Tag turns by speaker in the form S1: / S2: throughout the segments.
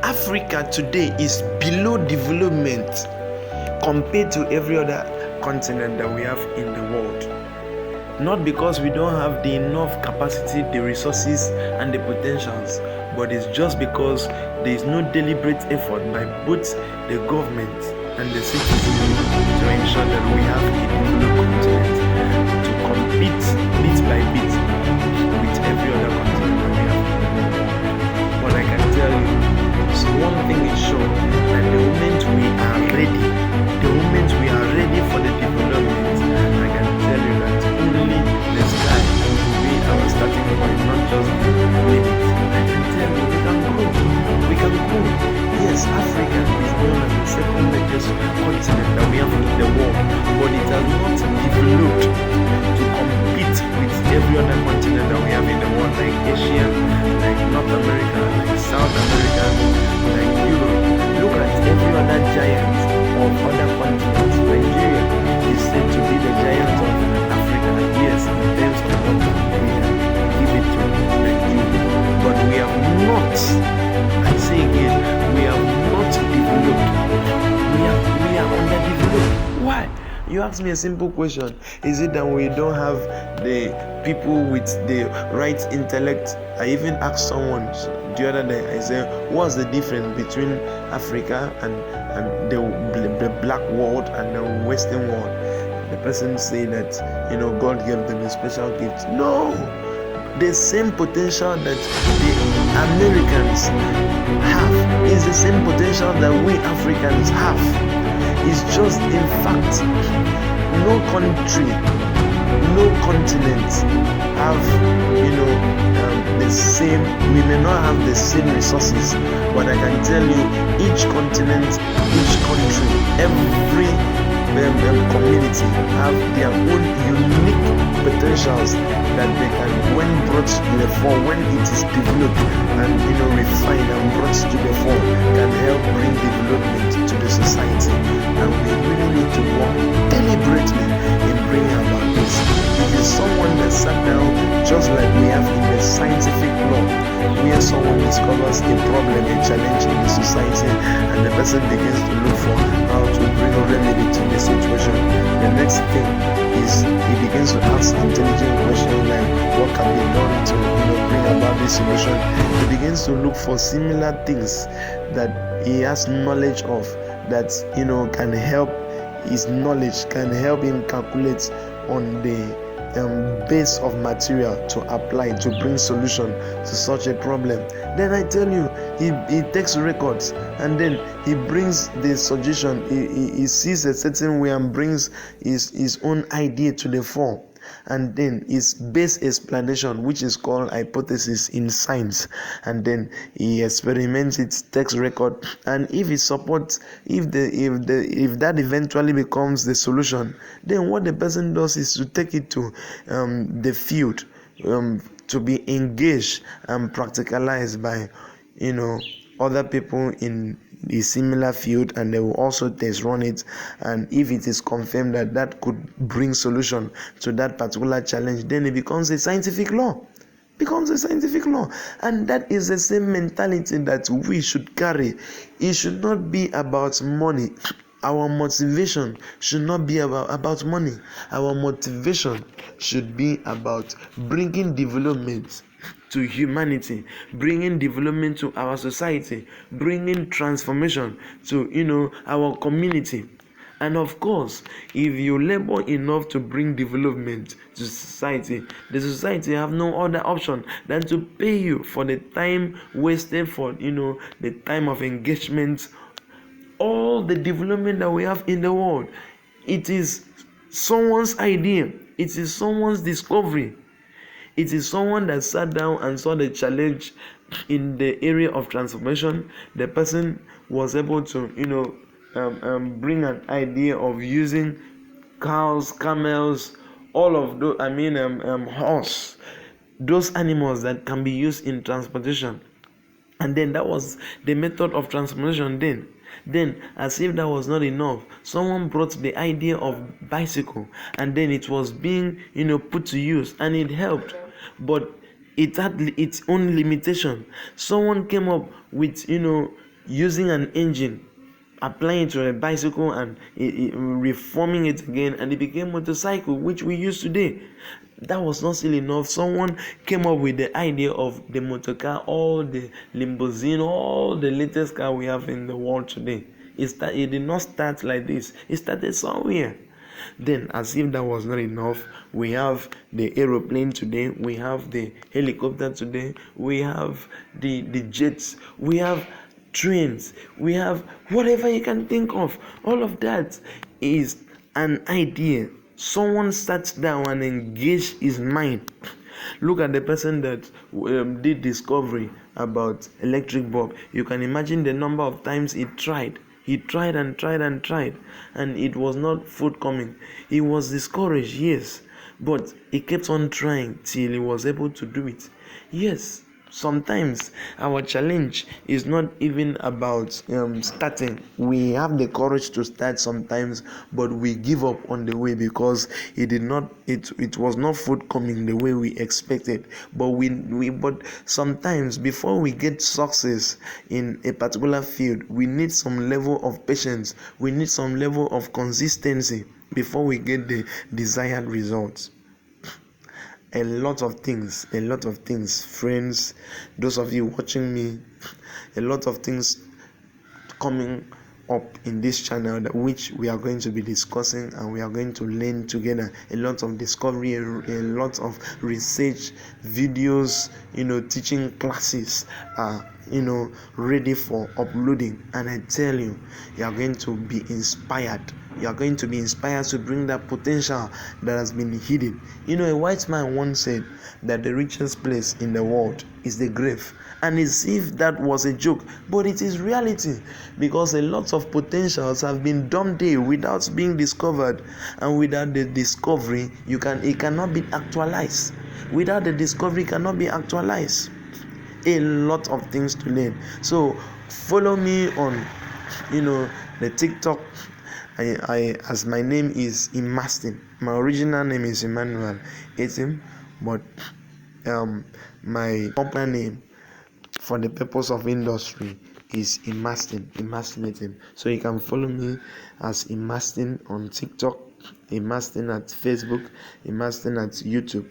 S1: Africa today is below development compared to every other continent that we have in the world. Not because we don't have the enough capacity, the resources, and the potentials, but it's just because there is no deliberate effort by both the government and the citizens to ensure that we have a developed continent to compete bit by bit with every other continent that we have. But I can tell you, so one thing is sure, that the moment we are ready for the development, I can tell you that only the sky will be our starting point, not just the limit. I can tell you we can grow. Yes, Africa is known as the second largest continent that we have in the world, but it has not developed to compete with every other continent that we have in the world, like Asia, like North America, like South America, like Europe. Look at every other giant of other continents. Nigeria is said to be the giant of Africa. Yes, in terms of what we can give it to Nigeria. But we have not, I say again, we have not developed. We are underdeveloped. Why? You ask me a simple question. Is it that we don't have the people with the right intellect? I even asked someone the other day, I said, what's the difference between Africa and the black world and the Western world? The person said that, God gave them a special gift. No! The same potential that the Americans have is the same potential that we Africans have. It's just, in fact, no country, no continent have, the same. We may not have the same resources, but I can tell you, each continent, each country, every community have their own unique potentials that they can, when brought to the fore, when it is developed and refined and brought to the fore, can help bring development to the society. And we really need to work deliberately in bringing about this. It is someone that sat down, just like we have in the scientific law, where someone discovers a problem, a challenge in the society, and the person begins to look for how to bring a remedy to the situation. The next thing is he begins to ask intelligent questions like what can be done to bring about this solution. He begins to look for similar things that he has knowledge of, that can help his knowledge, can help him calculate on the base of material to apply to bring solution to such a problem. Then I tell you, he takes records and then he brings the suggestion. He sees a certain way and brings his own idea to the fore. And then his base explanation, which is called hypothesis in science, and then he experiments it, takes record, and if it supports, if that eventually becomes the solution, then what the person does is to take it to the field to be engaged and practicalized by other people in the similar field, and they will also test run it, and if it is confirmed that could bring solution to that particular challenge, then it becomes a scientific law. And that is the same mentality that we should carry. It should not be about money. Our motivation should not be about money. Our motivation should be about bringing development to humanity, bringing development to our society, bringing transformation to our community. And of course, if you labor enough to bring development to society, the society have no other option than to pay you for the time wasted, for the time of engagement. All the development that we have in the world, it is someone's idea, it is someone's discovery. It is someone that sat down and saw the challenge in the area of transformation. The person was able to, bring an idea of using cows, camels, all of those. Horse, those animals that can be used in transportation. And then that was the method of transformation then. Then, as if that was not enough, someone brought the idea of bicycle, and then it was being, put to use, and it helped. But it had its own limitation. Someone came up with, using an engine, applying it to a bicycle and reforming it again, and it became motorcycle, which we use today. That was not still enough. Someone came up with the idea of the motor car, all the limousine, all the latest car we have in the world today. It did not start like this. It started somewhere. Then, as if that was not enough, we have the aeroplane today, we have the helicopter today, we have the jets, we have trains, we have whatever you can think of. All of that is an idea. Someone sat down and engaged his mind. Look at the person that did discovery about electric bulb. You can imagine the number of times he tried and tried, and it was not forthcoming. He was discouraged, yes, but he kept on trying till he was able to do it. Yes, sometimes our challenge is not even about starting. We have the courage to start sometimes, but we give up on the way because it was not forthcoming the way we expected. But sometimes before we get success in a particular field, we need some level of patience, we need some level of consistency before we get the desired results. A lot of things, friends, those of you watching me, a lot of things coming up in this channel that which we are going to be discussing, and we are going to learn together. A lot of discovery, a lot of research videos, teaching classes are ready for uploading, and I tell you, you are going to be inspired. You are going to be inspired to bring that potential that has been hidden. A white man once said that the richest place in the world is the grave, and as if that was a joke, but it is reality, because a lot of potentials have been dumped there without being discovered, and without the discovery, it cannot be actualized. Without the discovery, it cannot be actualized. A lot of things to learn. So follow me on the TikTok. I as my name is Imastin. My original name is Emmanuel Etim, but my proper name for the purpose of industry is Imastin Etim. So you can follow me as Imastin on TikTok, Imastin at Facebook, Imastin at YouTube.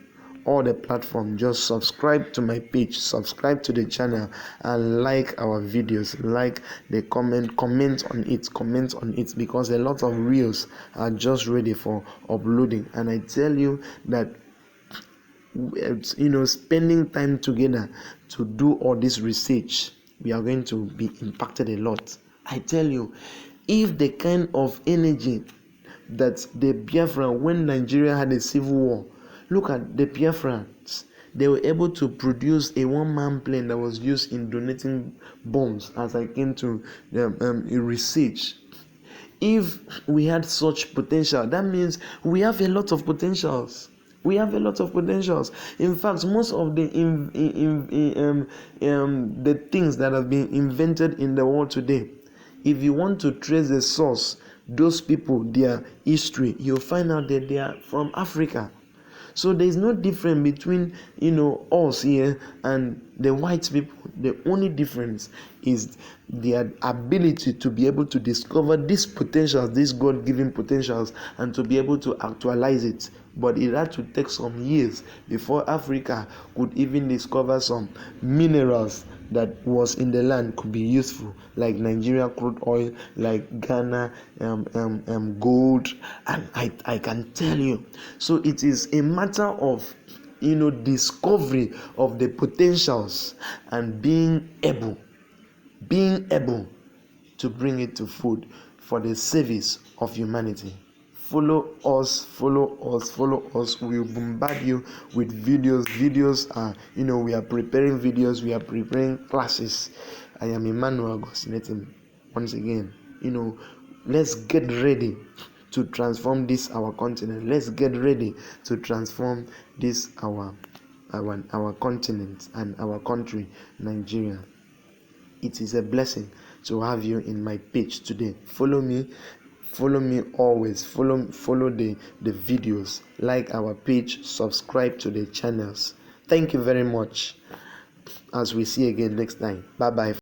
S1: All the platform. Just subscribe to my page, subscribe to the channel, and like our videos, like the comment on it, because a lot of reels are just ready for uploading. And I tell you that spending time together to do all this research, we are going to be impacted a lot. I tell you, if the kind of energy that the Biafra, when Nigeria had a civil war, look at the Biafrans. They were able to produce a one-man plane that was used in donating bombs, as I came to research. If we had such potential, that means we have a lot of potentials. In fact, most of the things that have been invented in the world today, if you want to trace the source, those people, their history, you'll find out that they are from Africa. So there is no difference between us here and the white people. The only difference is their ability to be able to discover these potentials, these God-given potentials, and to be able to actualize it. But it had to take some years before Africa could even discover some minerals that was in the land could be useful, like Nigeria crude oil, like Ghana gold, and I can tell you. So it is a matter of discovery of the potentials and being able to bring it to food for the service of humanity. Follow us. We will bombard you with videos. We are preparing videos, we are preparing classes. I am Emmanuel Gosinetim. Once again, let's get ready to transform this our continent. Let's get ready to transform this our continent and our country, Nigeria. It is a blessing to have you in my page today. Follow me always. Follow the videos, like our page, subscribe to the channels. Thank you very much. As we see again next time. Bye bye.